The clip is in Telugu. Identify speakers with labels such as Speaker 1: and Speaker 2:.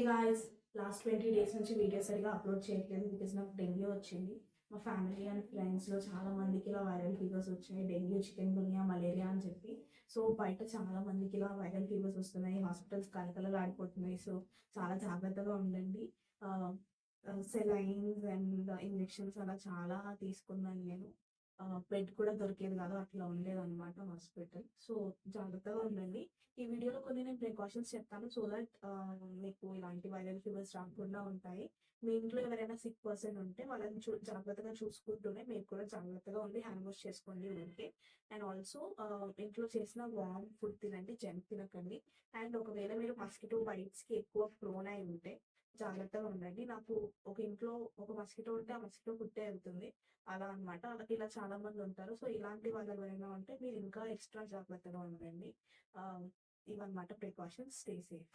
Speaker 1: గాయ్స్, లాస్ట్ 20 డేస్ నుంచి వీడియో సరిగా అప్లోడ్ చేయట్లేదు బికాస్ నాకు డెంగ్యూ వచ్చింది. మా ఫ్యామిలీ అండ్ ఫ్రెండ్స్లో చాలా మందికి ఇలా వైరల్ ఫీవర్స్ వచ్చాయి. డెంగ్యూ, చికెన్ గున్యా, మలేరియా అని చెప్పి. సో బయట చాలా మందికి ఇలా వైరల్ ఫీవర్స్ వస్తున్నాయి. హాస్పిటల్స్ కలకలలాడిపోతున్నాయి. సో చాలా జాగ్రత్తగా ఉండండి. సెలైన్స్ అండ్ ఇంజెక్షన్స్ అలా చాలా తీసుకున్నాను నేను. బెడ్ కూడా దొరికేది కాదు, అట్లా ఉండేదన్నమాట హాస్పిటల్. సో జాగ్రత్తగా ఉండండి. ఈ వీడియోలో కొన్ని నేను ప్రికాషన్స్ చెప్తాను సో దట్ మీకు ఇలాంటి వైరల్ ఫీవర్స్ రాకుండా ఉంటాయి. మీ ఇంట్లో ఎవరైనా సిక్ పర్సన్ ఉంటే వాళ్ళని జాగ్రత్తగా చూసుకుంటూనే మీరు కూడా జాగ్రత్తగా ఉండి హ్యాండ్ వాష్ చేసుకోండి ఊరికే. అండ్ ఆల్సో ఇంట్లో చేసిన వార్మ్ ఫుడ్ తినండి, జంక్ తినకండి. అండ్ ఒకవేళ మీరు మస్కిటో బైట్స్కి ఎక్కువ ప్రోన్ అయి ఉంటే జాగ్రత్తగా ఉండండి. నాకు ఒక ఇంట్లో ఒక మస్కిటో ఉంటే ఆ మస్కిటో కుట్టే వెళ్తుంది అలా అనమాట. ఇలా చాలా మంది ఉంటారు. సో ఇలాంటి వాళ్ళు ఎవరైనా ఉంటే మీరు ఇంకా ఎక్స్ట్రా జాగ్రత్తగా ఉండండి. ఇవన్నమాట ప్రికాషన్స్. Stay safe.